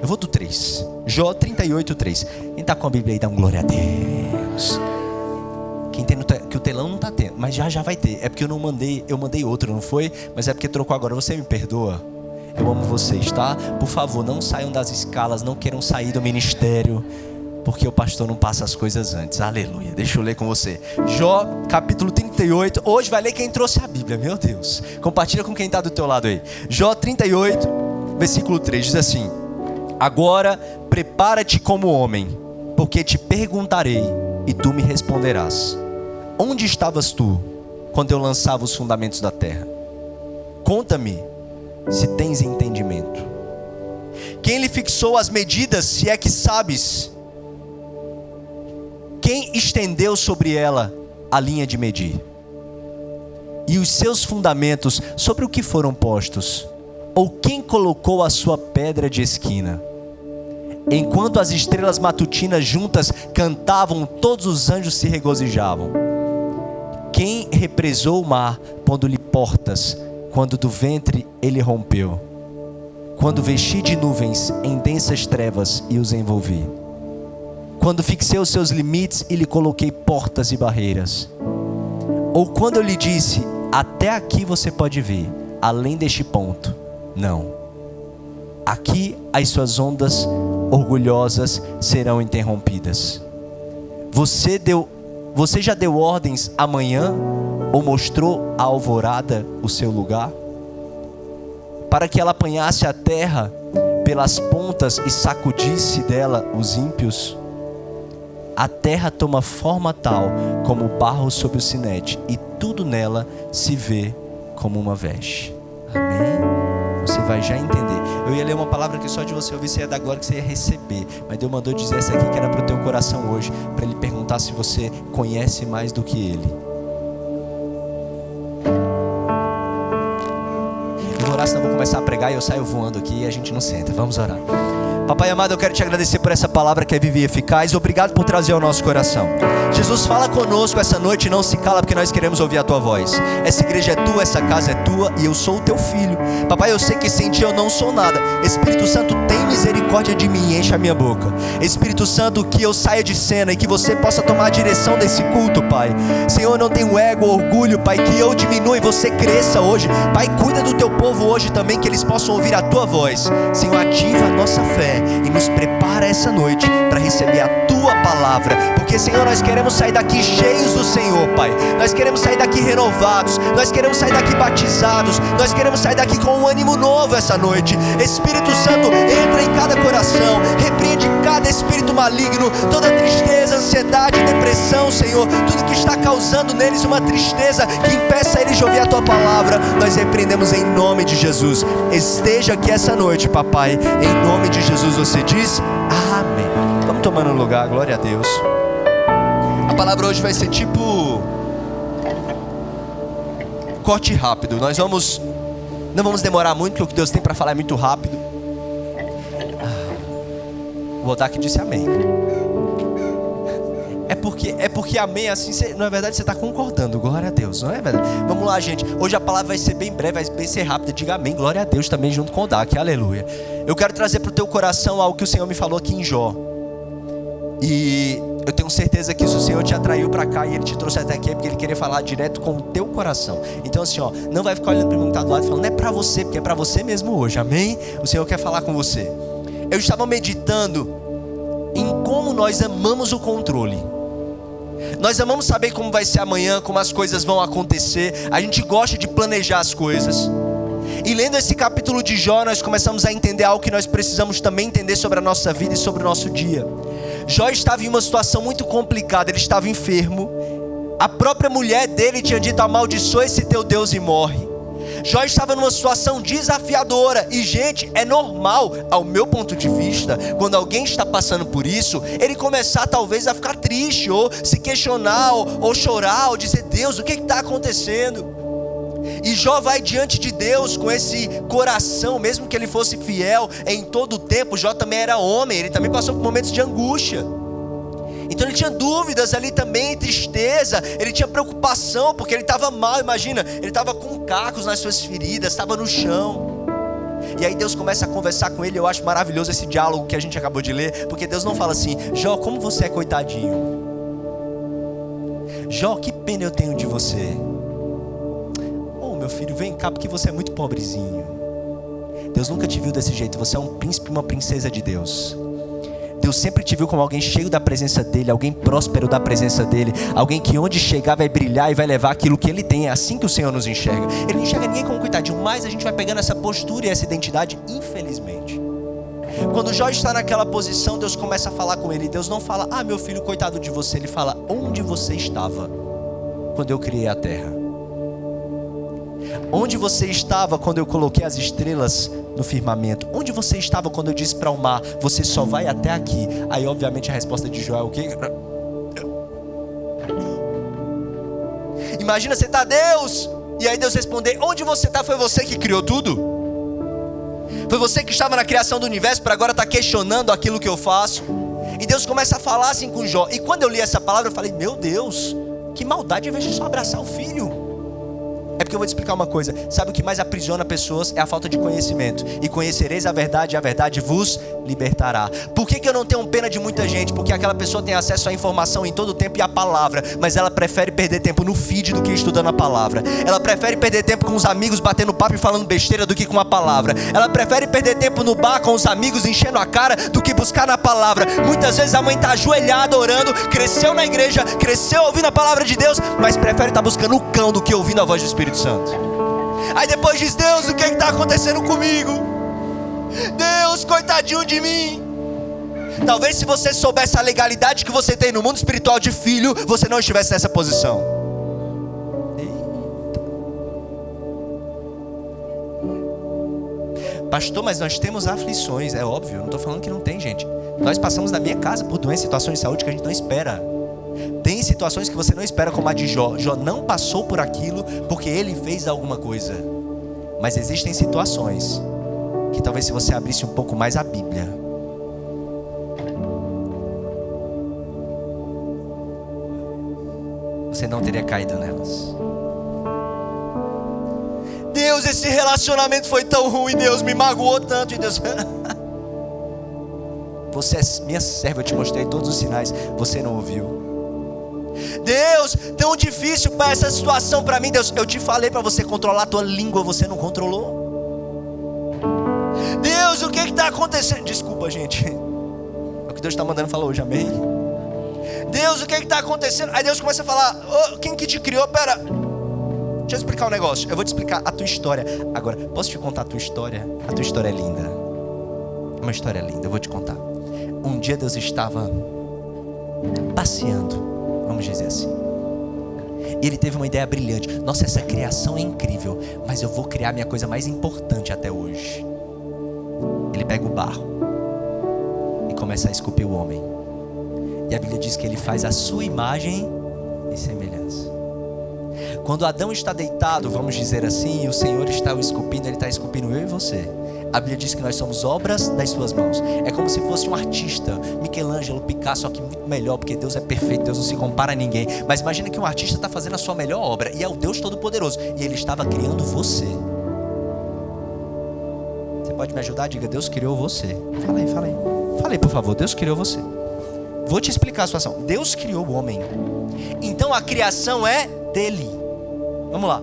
Eu vou do 3. Jó 38, 3. Quem está com a Bíblia aí, dá um glória a Deus. Quem tem que o telão não está tendo, mas já vai ter. É porque eu mandei outro, não foi? Mas é porque trocou agora. Você me perdoa? Eu amo vocês, tá? Por favor, não saiam das escalas, não queiram sair do ministério, porque o pastor não passa as coisas antes. Aleluia. Deixa eu ler com você. Jó, capítulo 38. Hoje vai ler quem trouxe a Bíblia, meu Deus. Compartilha com quem está do teu lado aí. Jó 38, versículo 3, diz assim: agora prepara-te como homem, porque te perguntarei e tu me responderás. Onde estavas tu quando eu lançava os fundamentos da terra? Conta-me, se tens entendimento. Quem lhe fixou as medidas, se é que sabes? Quem estendeu sobre ela a linha de medir? E os seus fundamentos, sobre o que foram postos? Ou quem colocou a sua pedra de esquina? Enquanto as estrelas matutinas juntas cantavam, todos os anjos se regozijavam. Quem represou o mar, pondo-lhe portas, quando do ventre ele rompeu? Quando vesti de nuvens em densas trevas e os envolvi? Quando fixei os seus limites e lhe coloquei portas e barreiras? Ou quando eu lhe disse, até aqui você pode vir, além deste ponto? Não. Aqui as suas ondas orgulhosas serão interrompidas. Você já deu ordens amanhã? Ou mostrou à alvorada o seu lugar? Para que ela apanhasse a terra pelas pontas e sacudisse dela os ímpios? A terra toma forma tal como o barro sobre o sinete, e tudo nela se vê como uma veste. Amém? Você vai já entender. Eu ia ler uma palavra que só de você ouvir você ia dar glória, que você ia receber. Mas Deus mandou dizer essa aqui que era para o teu coração hoje, para Ele perguntar se você conhece mais do que Ele. Eu vou orar, senão eu vou começar a pregar e eu saio voando aqui e a gente não senta. Vamos orar. Papai amado, eu quero te agradecer por essa palavra que é viva e eficaz. Obrigado por trazer ao nosso coração. Jesus, fala conosco essa noite, não se cala, porque nós queremos ouvir a tua voz. Essa igreja é tua, essa casa é tua e eu sou o teu filho. Papai, eu sei que sem ti eu não sou nada. Espírito Santo, tem misericórdia de mim e enche a minha boca. Espírito Santo, que eu saia de cena e que você possa tomar a direção desse culto, Pai. Senhor, eu não tenho ego, orgulho, Pai, que eu diminua e você cresça hoje. Pai, cuida do teu povo hoje também, que eles possam ouvir a tua voz. Senhor, ativa a nossa fé e nos prepara essa noite para receber a tua palavra, porque Senhor, nós queremos sair daqui cheios do Senhor, Pai. Nós queremos sair daqui renovados, nós queremos sair daqui batizados, nós queremos sair daqui com um ânimo novo essa noite. Espírito Santo, entra em cada coração, repreende cada espírito maligno, toda tristeza, ansiedade, depressão, Senhor, tudo que está causando neles uma tristeza que impeça eles de ouvir a tua palavra, nós repreendemos em nome de Jesus. Esteja aqui essa noite, papai, em nome de Jesus. Você diz amém. Vamos tomando lugar, glória a Deus. A palavra hoje vai ser tipo corte rápido. Não vamos demorar muito, porque o que Deus tem para falar é muito rápido. O Odak disse amém. É porque amém assim, na verdade você está concordando, glória a Deus, não é verdade? Vamos lá, gente, hoje a palavra vai ser bem breve, vai ser rápida, diga amém, glória a Deus também junto com o Odak, aleluia. Eu quero trazer para o teu coração algo que o Senhor me falou aqui em Jó. E eu tenho certeza que isso o Senhor te atraiu para cá e Ele te trouxe até aqui, porque Ele queria falar direto com o teu coração. Então assim, não vai ficar olhando para mim que está do lado e falando, não é para você, porque é para você mesmo hoje, amém? O Senhor quer falar com você. Eu estava meditando em como nós amamos o controle. Nós amamos saber como vai ser amanhã, como as coisas vão acontecer. A gente gosta de planejar as coisas. E lendo esse capítulo de Jó, nós começamos a entender algo que nós precisamos também entender sobre a nossa vida e sobre o nosso dia. Jó estava em uma situação muito complicada, ele estava enfermo. A própria mulher dele tinha dito, amaldiçoa esse teu Deus e morre. Jó estava numa situação desafiadora. E gente, é normal, ao meu ponto de vista, quando alguém está passando por isso, ele começar talvez a ficar triste, ou se questionar, ou chorar, ou dizer, Deus, o que está acontecendo? E Jó vai diante de Deus com esse coração, mesmo que ele fosse fiel em todo o tempo. Jó também era homem, ele também passou por momentos de angústia. Então ele tinha dúvidas ali também, tristeza, ele tinha preocupação, porque ele estava mal, imagina, ele estava com cacos nas suas feridas, estava no chão. E aí Deus começa a conversar com ele. Eu acho maravilhoso esse diálogo que a gente acabou de ler, porque Deus não fala assim: Jó, como você é coitadinho. Jó, que pena eu tenho de você. Oh, meu filho, vem cá, porque você é muito pobrezinho. Deus nunca te viu desse jeito. Você é um príncipe e uma princesa de Deus. Deus sempre te viu como alguém cheio da presença dele, alguém próspero da presença dele, alguém que onde chegar vai brilhar e vai levar aquilo que ele tem. É assim que o Senhor nos enxerga. Ele não enxerga ninguém como coitadinho, mas a gente vai pegando essa postura e essa identidade, infelizmente. Quando Jó está naquela posição, Deus começa a falar com ele. Deus não fala: ah, meu filho, coitado de você. Ele fala: onde você estava quando eu criei a terra? Onde você estava quando eu coloquei as estrelas no firmamento? Onde você estava quando eu disse para o mar: você só vai até aqui? Aí obviamente a resposta de Jó é o quê? Imagina você tá, Deus, e aí Deus responder: onde você está? Foi você que criou tudo? Foi você que estava na criação do universo para agora estar questionando aquilo que eu faço? E Deus começa a falar assim com Jó. E quando eu li essa palavra eu falei: meu Deus, que maldade, em vez de só abraçar o filho. É porque eu vou te explicar uma coisa. Sabe o que mais aprisiona pessoas? É a falta de conhecimento. E conhecereis a verdade vos libertará. Por que eu não tenho pena de muita gente? Porque aquela pessoa tem acesso à informação em todo o tempo e à palavra, mas ela prefere perder tempo no feed do que estudando a palavra. Ela prefere perder tempo com os amigos batendo papo e falando besteira do que com a palavra. Ela prefere perder tempo no bar com os amigos enchendo a cara do que buscar na palavra. Muitas vezes a mãe está ajoelhada orando, cresceu na igreja, cresceu ouvindo a palavra de Deus, mas prefere estar buscando o cão do que ouvindo a voz do Espírito Santo. Aí depois diz: Deus, o que está acontecendo comigo? Deus, coitadinho de mim. Talvez se você soubesse a legalidade que você tem no mundo espiritual de filho, você não estivesse nessa posição. Pastor, mas nós temos aflições. É óbvio, eu não estou falando que não tem, gente. Nós passamos na minha casa por doenças, situações de saúde que a gente não espera. Tem situações que você não espera, como a de Jó. Jó não passou por aquilo porque ele fez alguma coisa. Mas existem situações que talvez se você abrisse um pouco mais a Bíblia, você não teria caído nelas. Deus, esse relacionamento foi tão ruim, Deus me magoou tanto. E Deus, você é minha serva, eu te mostrei todos os sinais, você não ouviu. Deus, tão difícil para essa situação para mim. Deus, eu te falei para você controlar a tua língua, você não controlou. Deus, o que está acontecendo? Desculpa, gente, é o que Deus está mandando falar hoje, amém? Deus, o que está acontecendo? Aí Deus começa a falar: oh, quem que te criou? Pera, deixa eu explicar um negócio. Eu vou te explicar a tua história. Agora, posso te contar a tua história? A tua história é linda. É uma história linda, eu vou te contar. Um dia Deus estava passeando, vamos dizer assim, e ele teve uma ideia brilhante. Nossa, essa criação é incrível, mas eu vou criar minha coisa mais importante até hoje. Ele pega o barro e começa a esculpir o homem. E a Bíblia diz que ele faz a sua imagem e semelhança. Quando Adão está deitado, vamos dizer assim, e o Senhor está o esculpindo, ele está esculpindo eu e você. A Bíblia diz que nós somos obras das suas mãos. É como se fosse um artista, Michelangelo, Picasso, só que muito melhor, porque Deus é perfeito, Deus não se compara a ninguém. Mas imagina que um artista está fazendo a sua melhor obra, e é o Deus Todo-Poderoso, e ele estava criando você. Você pode me ajudar? Diga: Deus criou você. Fala aí, fala aí. Fala aí, por favor. Deus criou você. Vou te explicar a situação. Deus criou o homem, então a criação é dele. Vamos lá.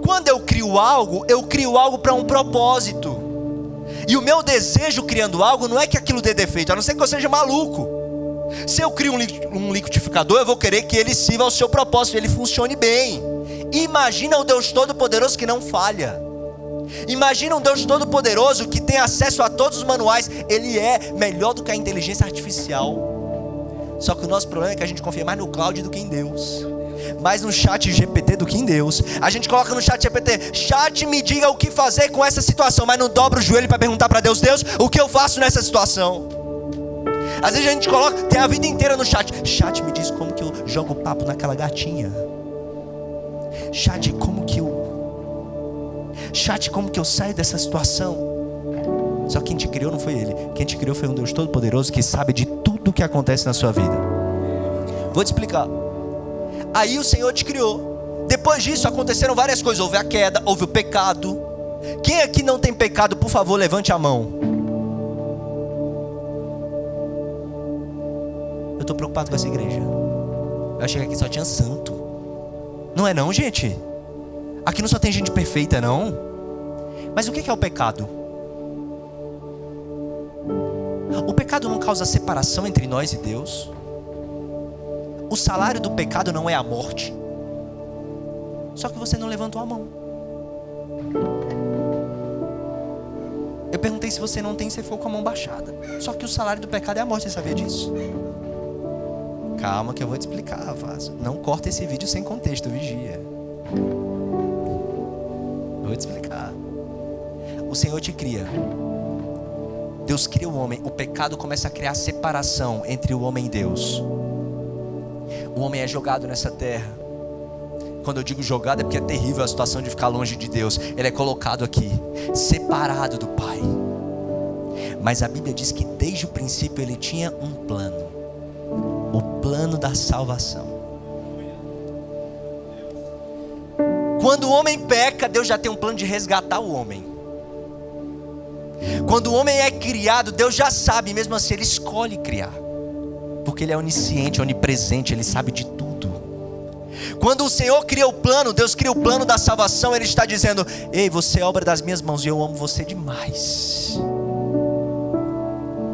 Quando eu crio algo para um propósito. E o meu desejo criando algo não é que aquilo dê defeito, a não ser que eu seja maluco. Se eu crio um liquidificador, eu vou querer que ele sirva ao seu propósito, ele funcione bem. Imagina o Deus Todo-Poderoso que não falha. Imagina um Deus Todo-Poderoso que tem acesso a todos os manuais. Ele é melhor do que a inteligência artificial. Só que o nosso problema é que a gente confia mais no cloud do que em Deus, mais no chat GPT do que em Deus. A gente coloca no chat GPT: chat, me diga o que fazer com essa situação, mas não dobra o joelho para perguntar para Deus: Deus, o que eu faço nessa situação? Às vezes a gente coloca, tem a vida inteira no chat: chat, me diz como que eu jogo papo naquela gatinha. Chat, como que eu saio dessa situação? Só que quem te criou não foi ele. Quem te criou foi um Deus Todo-Poderoso que sabe de tudo o que acontece na sua vida. Vou te explicar. Aí o Senhor te criou. Depois disso aconteceram várias coisas. Houve a queda, houve o pecado. Quem aqui não tem pecado, por favor, levante a mão. Eu estou preocupado com essa igreja. Eu achei que aqui só tinha santo. Não é não, gente? Aqui não só tem gente perfeita, não. Mas o que é o pecado? O pecado não causa separação entre nós e Deus. O salário do pecado não é a morte. Só que você não levantou a mão. Eu perguntei se você não tem, você ficou com a mão baixada. Só que o salário do pecado é a morte, você sabia disso? Calma que eu vou te explicar, Vaso. Não corta esse vídeo sem contexto, vigia. Eu vou te explicar. O Senhor te cria. Deus cria o homem. O pecado começa a criar separação entre o homem e Deus. O homem é jogado nessa terra. Quando eu digo jogado é porque é terrível a situação de ficar longe de Deus. Ele é colocado aqui, separado do Pai. Mas a Bíblia diz que desde o princípio ele tinha um plano. O plano da salvação. Quando o homem peca, Deus já tem um plano de resgatar o homem. Quando o homem é criado, Deus já sabe, mesmo assim ele escolhe criar. Porque ele é onisciente, onipresente, ele sabe de tudo. Quando o Senhor cria o plano, Deus cria o plano da salvação, Ele está dizendo: ei, você é obra das minhas mãos e eu amo você demais.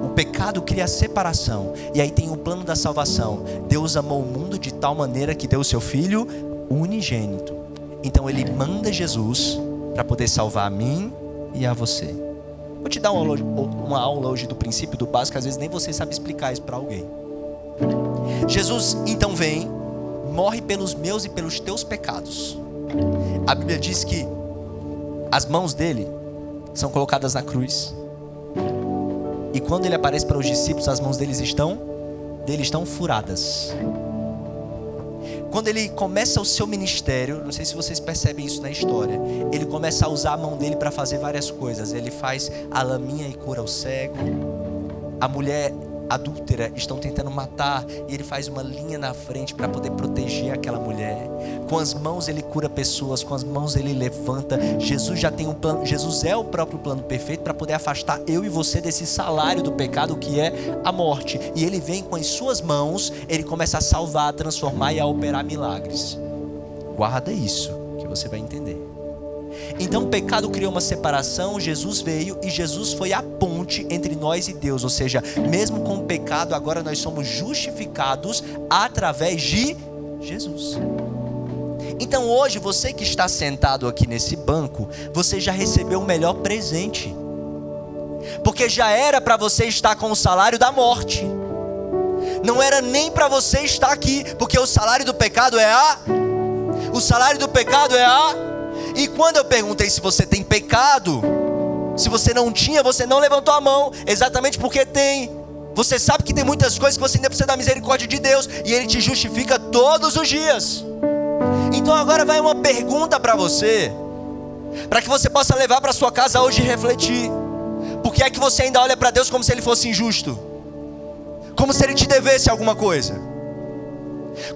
O pecado cria a separação. E aí tem o plano da salvação. Deus amou o mundo de tal maneira que deu o seu Filho unigênito. Então Ele manda Jesus para poder salvar a mim e a você. Vou te dar uma aula hoje do princípio do básico. Às vezes nem você sabe explicar isso para alguém. Jesus então vem, morre pelos meus e pelos teus pecados. A Bíblia diz que as mãos dele são colocadas na cruz. E quando ele aparece para os discípulos, as mãos dele estão furadas. Quando ele começa o seu ministério, não sei se vocês percebem isso na história, ele começa a usar a mão dele para fazer várias coisas. Ele faz a laminha e cura o cego. A mulher adúltera estão tentando matar, e ele faz uma linha na frente para poder proteger aquela mulher. Com as mãos ele cura pessoas, com as mãos ele levanta. Jesus já tem um plano, Jesus é o próprio plano perfeito para poder afastar eu e você desse salário do pecado que é a morte. E ele vem com as suas mãos, ele começa a salvar, a transformar e a operar milagres. Guarda isso, que você vai entender. Então o pecado criou uma separação, Jesus veio e Jesus foi a ponte entre nós e Deus. Ou seja, mesmo com o pecado, agora nós somos justificados através de Jesus. Então hoje, você que está sentado aqui nesse banco, você já recebeu o melhor presente. Porque já era para você estar com o salário da morte. Não era nem para você estar aqui, porque o salário do pecado é o salário do pecado é E quando eu perguntei se você tem pecado, se você não tinha, você não levantou a mão. Exatamente porque tem. Você sabe que tem muitas coisas que você ainda precisa da misericórdia de Deus, e Ele te justifica todos os dias. Então agora vai uma pergunta para você, para que você possa levar para sua casa hoje e refletir. Por que é que você ainda olha para Deus como se Ele fosse injusto? Como se Ele te devesse alguma coisa?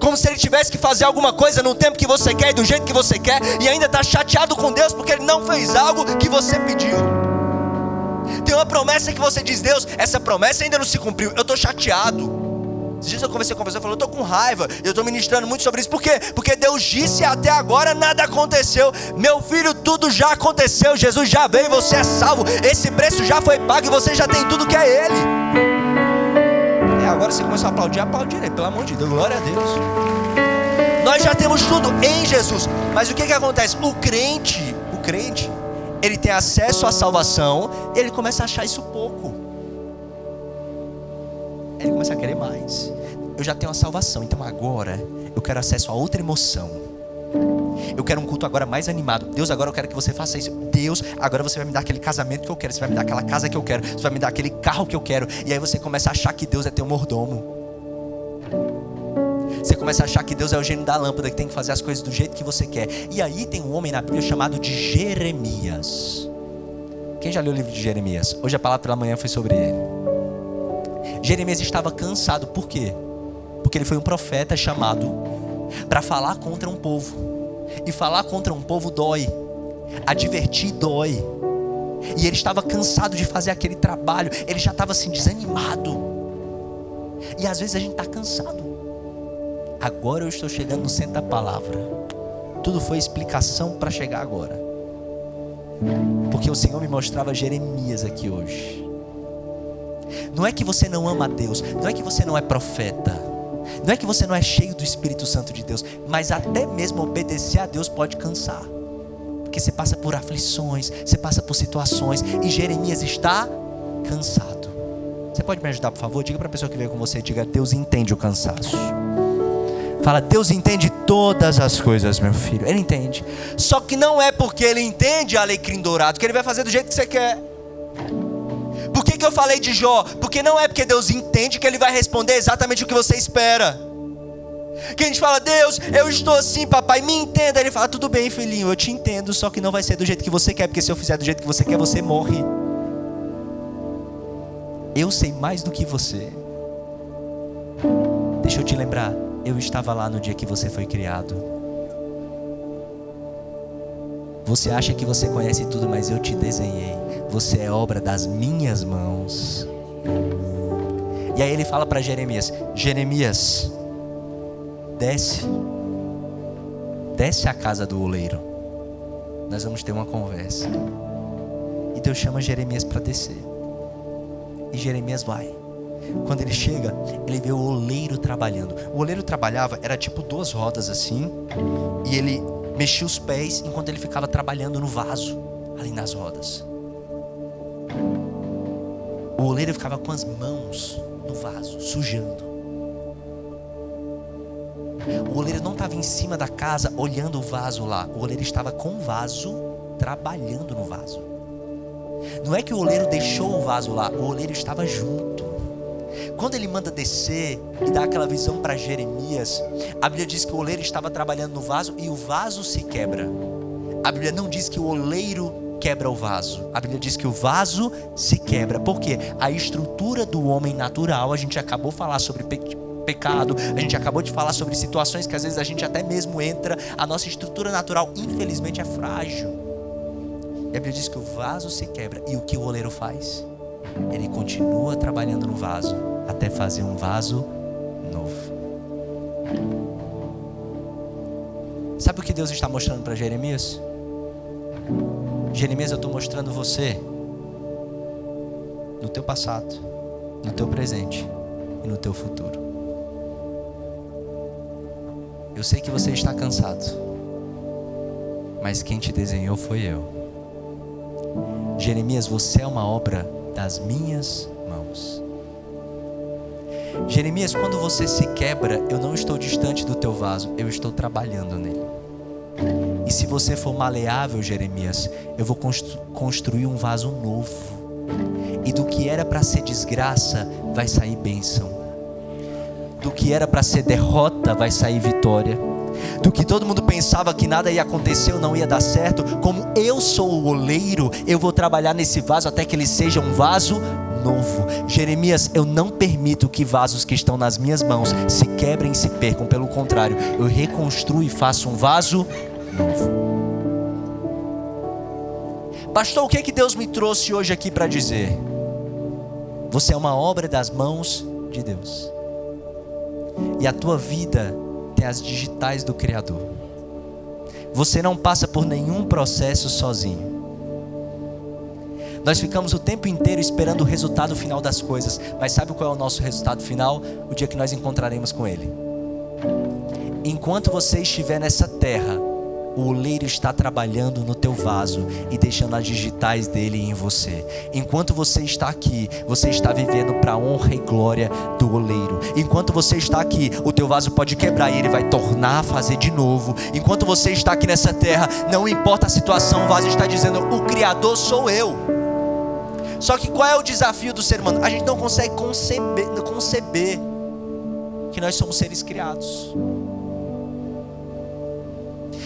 Como se Ele tivesse que fazer alguma coisa no tempo que você quer e do jeito que você quer, e ainda está chateado com Deus porque Ele não fez algo que você pediu. Tem uma promessa que você diz: Deus, essa promessa ainda não se cumpriu, eu estou chateado. Esses dias eu comecei a conversar, eu falei: eu estou com raiva, eu estou ministrando muito sobre isso. Por quê? Porque Deus disse e até agora nada aconteceu. Meu filho, tudo já aconteceu, Jesus já veio, você é salvo, esse preço já foi pago e você já tem tudo que é Ele. Agora você começou a aplaudir, aplaudir, pelo amor de Deus, glória a Deus. Nós já temos tudo em Jesus. Mas o que acontece? O crente, ele tem acesso à salvação, ele começa a achar isso pouco. Ele começa a querer mais. Eu já tenho a salvação, então agora eu quero acesso a outra emoção. Eu quero um culto agora mais animado. Deus, agora eu quero que você faça isso. Deus, agora você vai me dar aquele casamento que eu quero. Você vai me dar aquela casa que eu quero. Você vai me dar aquele carro que eu quero. E aí você começa a achar que Deus é teu mordomo. Você começa a achar que Deus é o gênio da lâmpada, que tem que fazer as coisas do jeito que você quer. E aí tem um homem na Bíblia chamado de Jeremias. Quem já leu o livro de Jeremias? Hoje a palavra pela manhã foi sobre ele. Jeremias estava cansado. Por quê? Porque ele foi um profeta chamado para falar contra um povo. E falar contra um povo dói. Advertir dói. E ele estava cansado de fazer aquele trabalho. Ele já estava assim, desanimado. E às vezes a gente está cansado. Agora eu estou chegando no centro da palavra. Tudo foi explicação para chegar agora. Porque o Senhor me mostrava Jeremias aqui hoje. Não é que você não ama a Deus. Não é que você não é profeta. Não é que você não é cheio do Espírito Santo de Deus. Mas até mesmo obedecer a Deus pode cansar. Porque você passa por aflições, você passa por situações, e Jeremias está cansado. Você pode me ajudar, por favor? Diga para a pessoa que veio com você, diga: Deus entende o cansaço. Fala: Deus entende todas as coisas, meu filho. Ele entende. Só que não é porque Ele entende, alecrim dourado, que Ele vai fazer do jeito que você quer. Por que eu falei de Jó? Porque não é porque Deus entende que Ele vai responder exatamente o que você espera. Que a gente fala: Deus, eu estou assim, papai, me entenda. Ele fala: tudo bem, filhinho, eu te entendo, só que não vai ser do jeito que você quer, porque se eu fizer do jeito que você quer, você morre. Eu sei mais do que você. Deixa eu te lembrar, eu estava lá no dia que você foi criado. Você acha que você conhece tudo, mas eu te desenhei. Você é obra das minhas mãos. E aí ele fala para Jeremias: Jeremias, desce à casa do oleiro, nós vamos ter uma conversa. E Deus chama Jeremias para descer. E Jeremias vai. Quando ele chega, ele vê o oleiro trabalhando. O oleiro trabalhava, era tipo 2 rodas assim, e ele mexia os pés enquanto ele ficava trabalhando no vaso, ali nas rodas. O oleiro ficava com as mãos no vaso, sujando. O oleiro não estava em cima da casa olhando o vaso lá. O oleiro estava com o vaso, trabalhando no vaso. Não é que o oleiro deixou o vaso lá, o oleiro estava junto. Quando ele manda descer e dá aquela visão para Jeremias, a Bíblia diz que o oleiro estava trabalhando no vaso e o vaso se quebra. A Bíblia não diz que o oleiro quebra o vaso. A Bíblia diz que o vaso se quebra. Por quê? A estrutura do homem natural, a gente acabou de falar sobre pecado, a gente acabou de falar sobre situações que às vezes a gente até mesmo entra. A nossa estrutura natural, infelizmente, é frágil. E a Bíblia diz que o vaso se quebra. E o que o oleiro faz? Ele continua trabalhando no vaso até fazer um vaso novo. Sabe o que Deus está mostrando para Jeremias? Jeremias, eu estou mostrando você no teu passado, no teu presente e no teu futuro. Eu sei que você está cansado, mas quem te desenhou foi eu. Jeremias, você é uma obra das minhas mãos. Jeremias, quando você se quebra, eu não estou distante do teu vaso, eu estou trabalhando nele. E se você for maleável, Jeremias, eu vou construir um vaso novo. E do que era para ser desgraça, vai sair bênção. Do que era para ser derrota, vai sair vitória. Do que todo mundo pensava que nada ia acontecer ou não ia dar certo, como eu sou o oleiro, eu vou trabalhar nesse vaso até que ele seja um vaso novo. Jeremias, eu não permito que vasos que estão nas minhas mãos se quebrem e se percam. Pelo contrário, eu reconstruo e faço um vaso novo. Pastor, o que é que Deus me trouxe hoje aqui para dizer? Você é uma obra das mãos de Deus. E a tua vida tem as digitais do Criador. Você não passa por nenhum processo sozinho. Nós ficamos o tempo inteiro esperando o resultado final das coisas. Mas sabe qual é o nosso resultado final? O dia que nós encontraremos com Ele. Enquanto você estiver nessa terra, o oleiro está trabalhando no teu vaso e deixando as digitais dele em você. Enquanto você está aqui, você está vivendo para a honra e glória do oleiro. Enquanto você está aqui, o teu vaso pode quebrar e ele vai tornar a fazer de novo. Enquanto você está aqui nessa terra, não importa a situação, o vaso está dizendo: o Criador sou eu. Só que qual é o desafio do ser humano? A gente não consegue conceber que nós somos seres criados.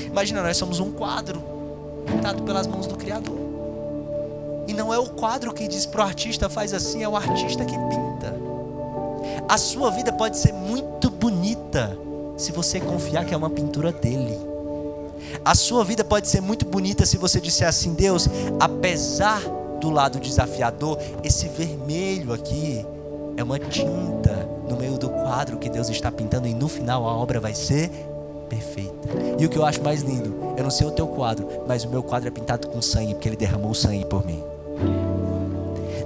Imagina, nós somos um quadro pintado pelas mãos do Criador. E não é o quadro que diz pro artista faz assim, é o artista que pinta. A sua vida pode ser muito bonita se você confiar que é uma pintura dele. A sua vida pode ser muito bonita se você disser assim: Deus, apesar do lado desafiador, esse vermelho aqui é uma tinta no meio do quadro que Deus está pintando, e no final a obra vai ser perfeita. E o que eu acho mais lindo, eu não sei o teu quadro, mas o meu quadro é pintado com sangue, porque Ele derramou sangue por mim.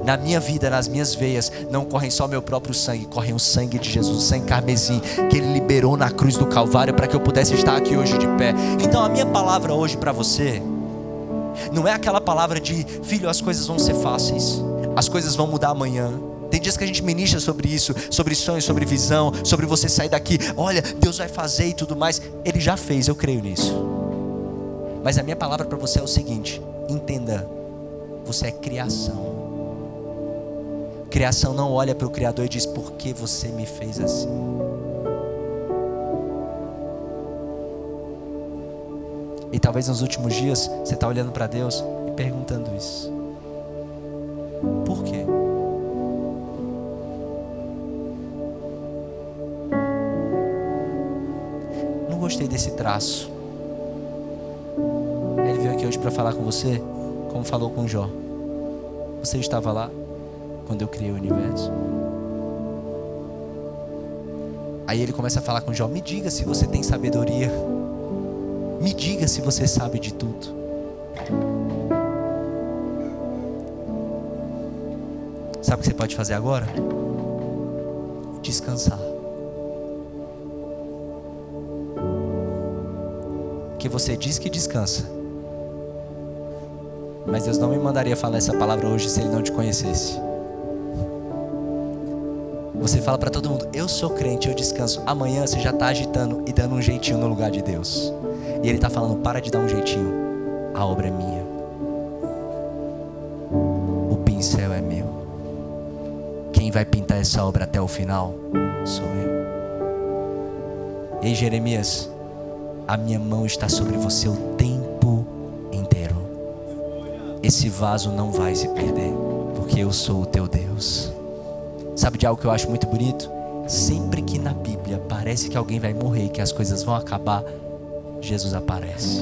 Na minha vida, nas minhas veias, não correm só meu próprio sangue, correm o sangue de Jesus, o sangue carmesim, que Ele liberou na cruz do Calvário para que eu pudesse estar aqui hoje de pé. Então a minha palavra hoje para você não é aquela palavra de: filho, as coisas vão ser fáceis, as coisas vão mudar amanhã. Tem dias que a gente ministra sobre isso, sobre sonhos, sobre visão, sobre você sair daqui, olha, Deus vai fazer e tudo mais. Ele já fez, eu creio nisso. Mas a minha palavra para você é o seguinte: entenda, você é criação. Criação não olha para o Criador e diz: por que você me fez assim? E talvez nos últimos dias você está olhando para Deus e perguntando isso: por quê? Não gostei desse traço. Ele veio aqui hoje para falar com você, como falou com Jó. Você estava lá quando eu criei o universo? Aí ele começa a falar com Jó: me diga se você tem sabedoria, me diga se você sabe de tudo. Sabe o que você pode fazer agora? Descansar. Porque você diz que descansa, mas Deus não me mandaria falar essa palavra hoje se Ele não te conhecesse. Você fala para todo mundo: eu sou crente, eu descanso. Amanhã você já está agitando e dando um jeitinho no lugar de Deus. E Ele está falando: para de dar um jeitinho, a obra é minha, o pincel é meu. Quem vai pintar essa obra até o final sou eu. Ei, Jeremias, a minha mão está sobre você o tempo inteiro. Esse vaso não vai se perder, porque eu sou o teu Deus. Sabe de algo que eu acho muito bonito? Sempre que na Bíblia parece que alguém vai morrer, que as coisas vão acabar, Jesus aparece.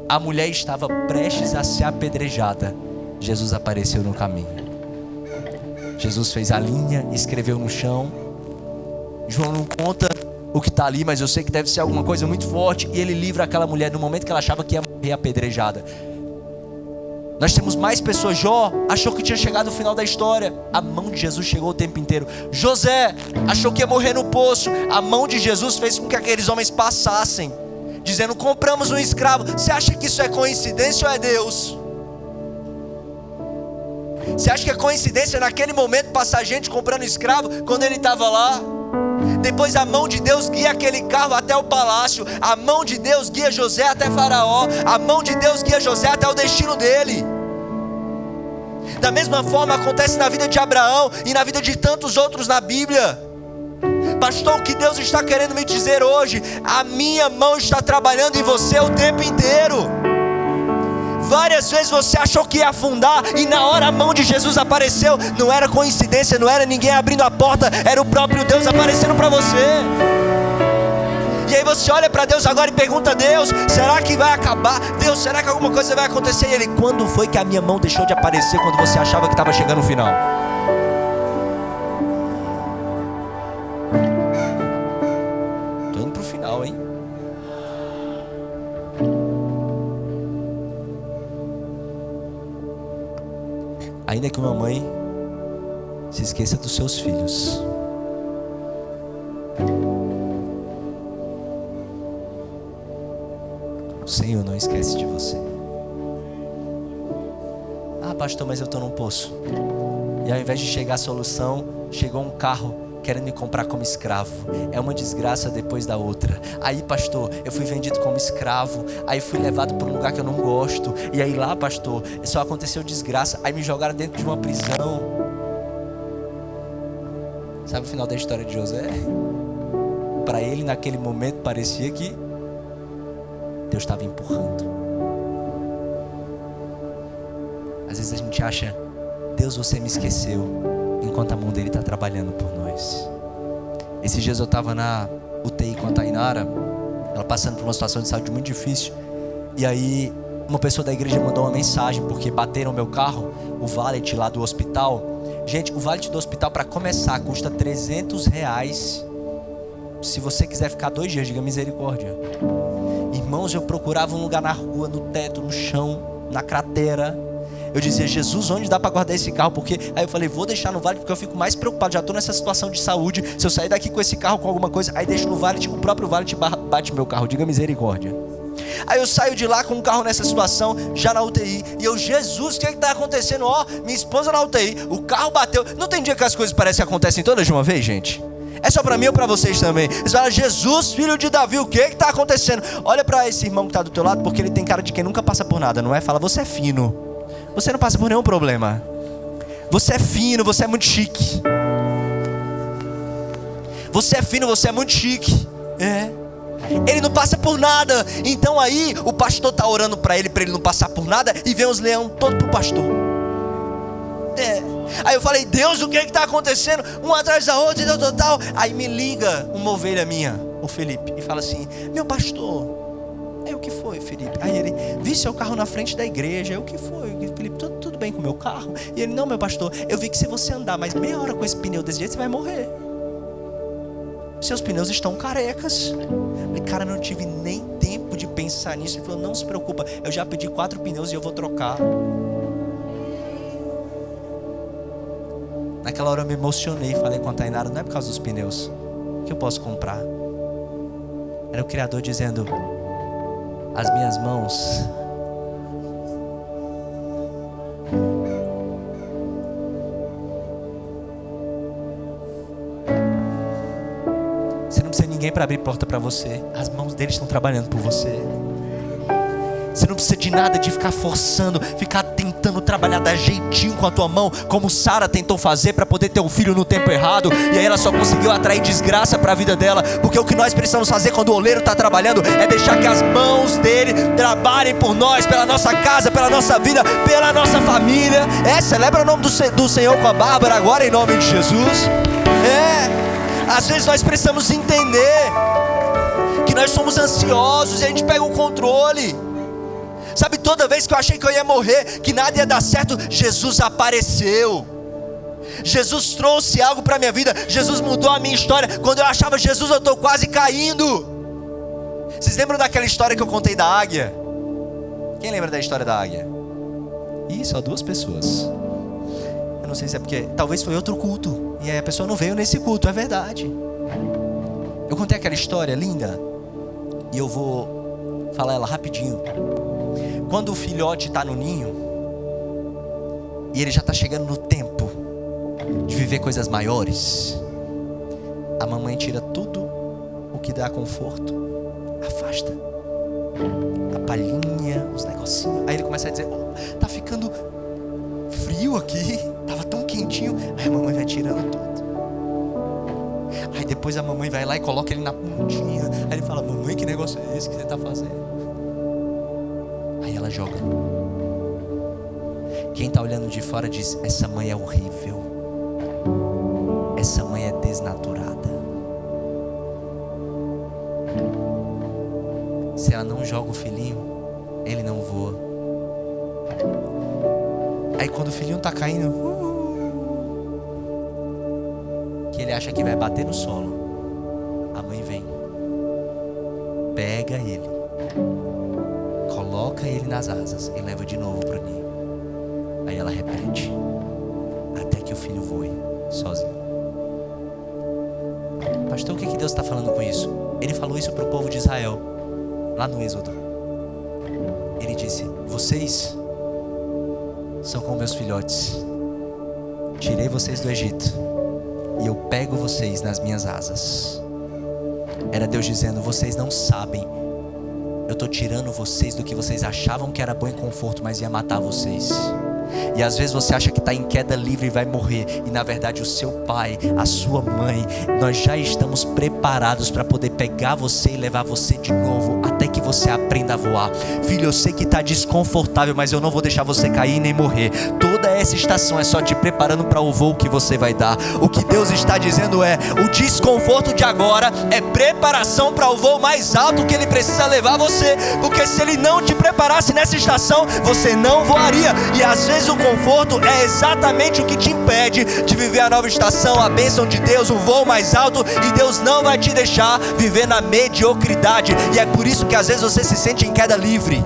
A mulher estava prestes a ser apedrejada, Jesus apareceu no caminho. Jesus fez a linha, escreveu no chão. João não conta o que está ali, mas eu sei que deve ser alguma coisa muito forte, e ele livra aquela mulher no momento que ela achava que ia morrer apedrejada. Nós temos mais pessoas. Jó achou que tinha chegado o final da história, a mão de Jesus chegou o tempo inteiro. José achou que ia morrer no poço, a mão de Jesus fez com que aqueles homens passassem, dizendo: compramos um escravo. Você acha que isso é coincidência ou é Deus? Você acha que é coincidência naquele momento passar gente comprando escravo quando ele estava lá? Depois a mão de Deus guia aquele carro até o palácio. A mão de Deus guia José até Faraó. A mão de Deus guia José até o destino dele. Da mesma forma acontece na vida de Abraão e na vida de tantos outros na Bíblia. Pastor, o que Deus está querendo me dizer hoje? A minha mão está trabalhando em você o tempo inteiro. Várias vezes você achou que ia afundar, e na hora a mão de Jesus apareceu. Não era coincidência, não era ninguém abrindo a porta, era o próprio Deus aparecendo para você. E aí você olha para Deus agora e pergunta: Deus, será que vai acabar? Deus, será que alguma coisa vai acontecer? E Ele: quando foi que a minha mão deixou de aparecer quando você achava que estava chegando o final? Tô indo pro final, hein? Ainda que uma mãe se esqueça dos seus filhos, o Senhor não esquece de você. Ah, pastor, mas eu estou num poço. E ao invés de chegar a solução, chegou um carro querendo me comprar como escravo. É uma desgraça depois da outra. Aí, pastor, eu fui vendido como escravo. Aí fui levado para um lugar que eu não gosto. E aí lá, pastor, só aconteceu desgraça. Aí me jogaram dentro de uma prisão. Sabe o final da história de José? Para ele, naquele momento, parecia que Deus estava empurrando. Às vezes a gente acha: Deus, você me esqueceu, enquanto a mão dele está trabalhando por nós. Esses dias eu estava na UTI com a Tainara, ela passando por uma situação de saúde muito difícil. E aí uma pessoa da igreja mandou uma mensagem, porque bateram meu carro, o valet lá do hospital. Gente, o valet do hospital, para começar, custa R$300. Se você quiser ficar 2 dias, diga misericórdia. Irmãos, eu procurava um lugar na rua, no teto, no chão, na cratera. Eu dizia, Jesus, onde dá para guardar esse carro? Porque aí eu falei, vou deixar no valet, porque eu fico mais preocupado. Já estou nessa situação de saúde. Se eu sair daqui com esse carro, com alguma coisa, aí deixo no valet, o próprio valet bate meu carro. Diga misericórdia. Aí eu saio de lá com um carro nessa situação, já na UTI. E eu, Jesus, o que está acontecendo? Ó, minha esposa na UTI, o carro bateu. Não tem dia que as coisas parecem que acontecem todas de uma vez, gente? É só para mim ou para vocês também? Eles falam, Jesus, filho de Davi, o que está acontecendo? Olha para esse irmão que está do teu lado, porque ele tem cara de quem nunca passa por nada, não é? Fala, você é fino. Você não passa por nenhum problema. Você é fino, você é muito chique. Você é fino, você é muito chique. Ele não passa por nada. Então aí o pastor está orando para ele não passar por nada. E vem os leões todos pro pastor. Aí eu falei, Deus, o que está acontecendo? Um atrás da outra e tal. Aí me liga uma ovelha minha, o Felipe, e fala assim, meu pastor. Aí o que foi, Felipe? Aí ele, vi seu carro na frente da igreja. Aí o que foi, Felipe? Tudo bem com o meu carro? E ele, não, meu pastor, eu vi que se você andar mais meia hora com esse pneu desse jeito, você vai morrer. Seus pneus estão carecas. Eu falei, cara, não tive nem tempo de pensar nisso. Ele falou, não se preocupa, eu já pedi 4 pneus e eu vou trocar. Naquela hora eu me emocionei, falei com a Tainara, não é por causa dos pneus que eu posso comprar. Era o Criador dizendo, as minhas mãos você não precisa de ninguém para abrir porta para você. As mãos dele estão trabalhando por você. Você não precisa de nada de ficar forçando, ficar tentando trabalhar dar jeitinho com a tua mão, como Sara tentou fazer para poder ter um filho no tempo errado, e aí ela só conseguiu atrair desgraça para a vida dela. Porque o que nós precisamos fazer quando o oleiro está trabalhando é deixar que as mãos dele trabalhem por nós, pela nossa casa, pela nossa vida, pela nossa família. Celebra o nome do Senhor com a Bárbara agora, em nome de Jesus. Às vezes nós precisamos entender que nós somos ansiosos e a gente pega o controle. Sabe, toda vez que eu achei que eu ia morrer, que nada ia dar certo, Jesus apareceu. Jesus trouxe algo para a minha vida. Jesus mudou a minha história. Quando eu achava, Jesus, eu estou quase caindo. Vocês lembram daquela história que eu contei da águia? Quem lembra da história da águia? Ih, só 2 pessoas. Eu não sei se é porque talvez foi outro culto e aí a pessoa não veio nesse culto, é verdade. Eu contei aquela história linda e eu vou falar ela rapidinho. Quando o filhote está no ninho e ele já está chegando no tempo de viver coisas maiores, a mamãe tira tudo o que dá conforto, afasta a palhinha, os negocinhos. Aí ele começa a dizer, tá ficando frio aqui, tava tão quentinho. Aí a mamãe vai tirando tudo. Aí depois a mamãe vai lá e coloca ele na pontinha. Aí ele fala, mamãe, que negócio é esse que você está fazendo? Aí ela joga. Quem está olhando de fora diz, essa mãe é horrível, essa mãe é desnaturada. Se ela não joga o filhinho, ele não voa. Aí quando o filhinho está caindo, que ele acha que vai bater no solo, a mãe vem, pega ele, coloca ele nas asas e leva de novo para o ninho. Aí ela repete até que o filho voe sozinho. Pastor, o que Deus está falando com isso? Ele falou isso para o povo de Israel lá no Êxodo. Ele disse, vocês são como meus filhotes. Tirei vocês do Egito e eu pego vocês nas minhas asas. Era Deus dizendo, vocês não sabem, eu estou tirando vocês do que vocês achavam que era bom e conforto, mas ia matar vocês. E às vezes você acha que está em queda livre e vai morrer, e na verdade o seu pai, a sua mãe, nós já estamos preparados para poder pegar você e levar você de novo até que você aprenda a voar. Filho, eu sei que está desconfortável, mas eu não vou deixar você cair nem morrer. Toda essa estação é só te preparando para o voo que você vai dar. O que Deus está dizendo é: o desconforto de agora é preparação para o voo mais alto que Ele precisa levar você. Porque se Ele não te preparasse nessa estação, você não voaria. E às vezes o conforto é exatamente o que te impede de viver a nova estação, a bênção de Deus, o voo mais alto. E Deus não vai te deixar viver na mediocridade. E é por isso que às vezes você se sente em queda livre.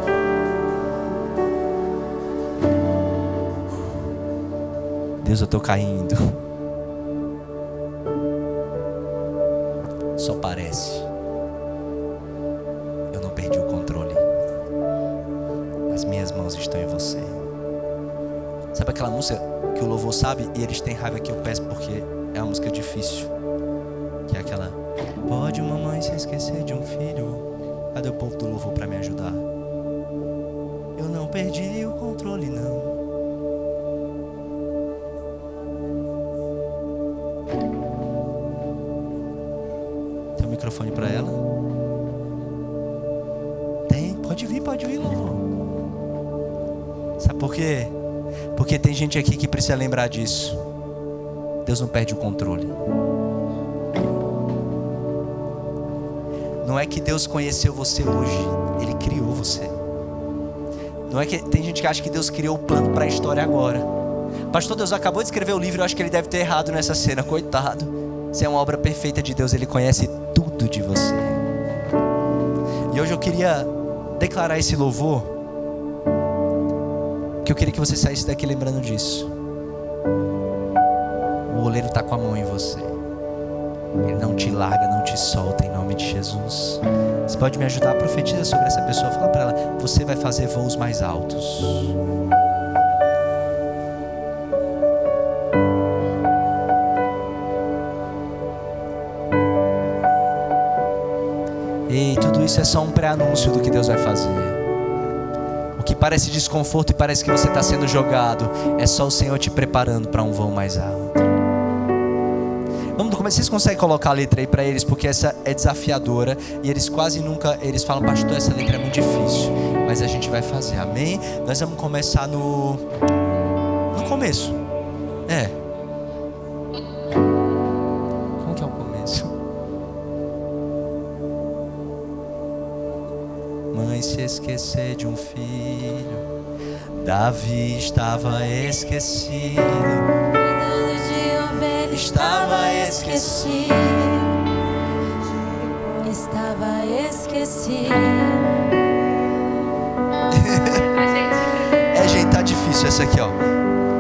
Deus, eu estou caindo. Só parece. Eu não perdi o controle. As minhas mãos estão em você. Sabe aquela música que o louvor sabe e eles têm raiva que eu peço porque é uma música difícil? Que é aquela: pode uma mãe se esquecer de um filho? Cadê o povo do louvor para me ajudar? Eu não perdi o controle, não. Tem um microfone para ela? Tem? Pode vir, louvor. Sabe por quê? Porque tem gente aqui que precisa lembrar disso. Deus não perde o controle. Não é que Deus conheceu você hoje, Ele criou você. Não é que tem gente que acha que Deus criou o plano para a história agora. Pastor, Deus acabou de escrever o livro, eu acho que ele deve ter errado nessa cena, coitado. Você é uma obra perfeita de Deus, Ele conhece tudo de você. E hoje eu queria declarar esse louvor, que eu queria que você saísse daqui lembrando disso. O oleiro está com a mão em você. Ele não te larga, não te solta, em nome de Jesus. Você pode me ajudar? Profetiza sobre essa pessoa. Fala para ela: você vai fazer voos mais altos. Ei, tudo isso é só um pré-anúncio do que Deus vai fazer. O que parece desconforto e parece que você está sendo jogado, é só o Senhor te preparando para um voo mais alto. Vamos do começo. Vocês conseguem colocar a letra aí para eles? Porque essa é desafiadora e eles quase nunca, eles falam: pastor, essa letra é muito difícil. Mas a gente vai fazer, amém? Nós vamos começar no começo. Como que é o começo? Mãe se esquecer de um filho, Davi estava esquecido. Estava esquecido. Gente, tá difícil essa aqui, ó.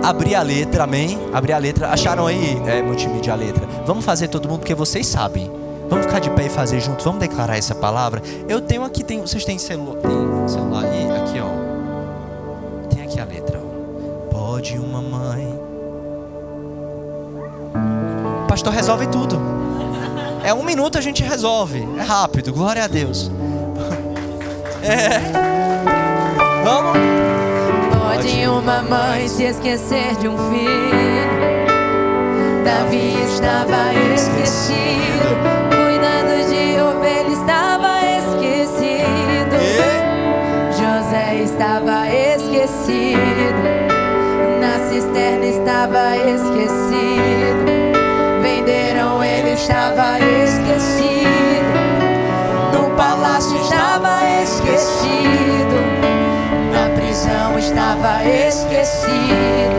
Abrir a letra, amém? Abrir a letra. Acharam aí, multimídia, a letra? Vamos fazer todo mundo, porque vocês sabem. Vamos ficar de pé e fazer junto. Vamos declarar essa palavra. Eu tenho aqui, vocês têm celular aí? Aqui, ó. Tem aqui a letra, ó. Pode uma mãe. Pastor, resolve tudo. É 1 minuto, a gente resolve. É rápido, glória a Deus. Vamos. Pode uma mãe se esquecer de um filho. Davi estava esquecido. Cuidando de ovelha estava esquecido. José estava esquecido. Na cisterna estava esquecido. Venderam, ele estava esquecido. No palácio estava esquecido. Na prisão estava esquecido.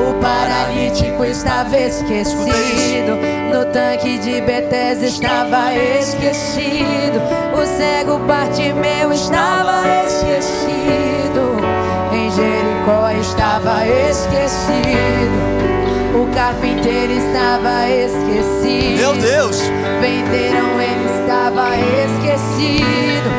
O paralítico estava esquecido. No tanque de Betesda estava esquecido. O cego Bartimeu estava esquecido. Em Jericó estava esquecido. O carpinteiro estava esquecido. Meu Deus! Venderam, ele estava esquecido.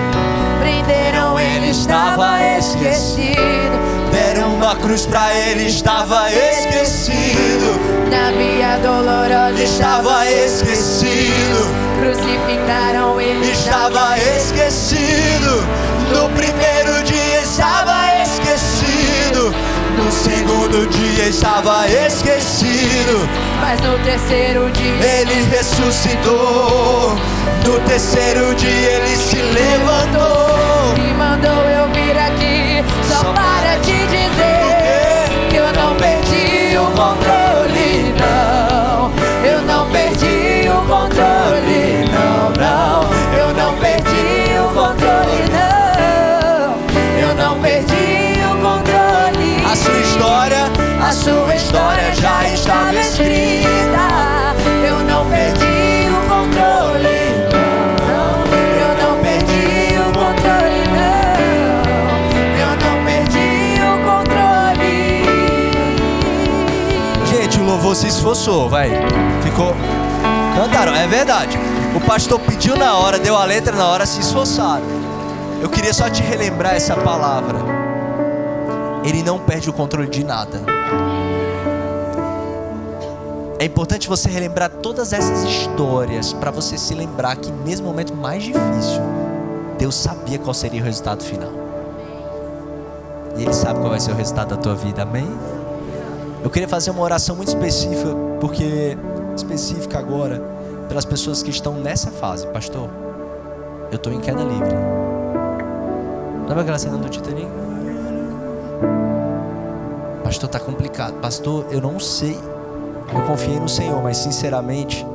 Prenderam, ele estava esquecido. Deram uma cruz pra ele, estava esquecido. Na via dolorosa Estava esquecido. Crucificaram, ele Estava esquecido. No primeiro dia estava esquecido. No segundo segundo dia estava esquecido, mas no terceiro dia ele ressuscitou. No terceiro dia ele se levantou me mandou eu vir aqui só para te dizer que eu não perdi o controle, não. Eu não perdi o controle, não, não. Eu não perdi o controle, não. Eu não perdi o controle. A sua história já estava escrita. Eu não perdi o controle, não. Eu não perdi o controle, não. Eu não perdi o controle. Gente, o louvor se esforçou, vai. Ficou. Cantaram, é verdade. O pastor pediu na hora, deu a letra na hora, se esforçaram. Eu queria só te relembrar essa palavra. Ele não perde o controle de nada. É importante você relembrar todas essas histórias para você se lembrar que mesmo no momento mais difícil, Deus sabia qual seria o resultado final. E Ele sabe qual vai ser o resultado da tua vida, amém? Eu queria fazer uma oração muito específica agora, pelas pessoas que estão nessa fase. Pastor, eu estou em queda livre. Lembra aquela cena do Titanic? Pastor, está complicado. Pastor, eu não sei. Eu confiei no Senhor, mas sinceramente,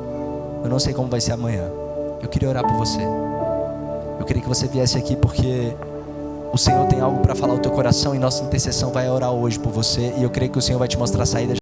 eu não sei como vai ser amanhã. Eu queria orar por você. Eu queria que você viesse aqui porque o Senhor tem algo para falar ao teu coração e nossa intercessão vai orar hoje por você. E eu creio que o Senhor vai te mostrar a saída.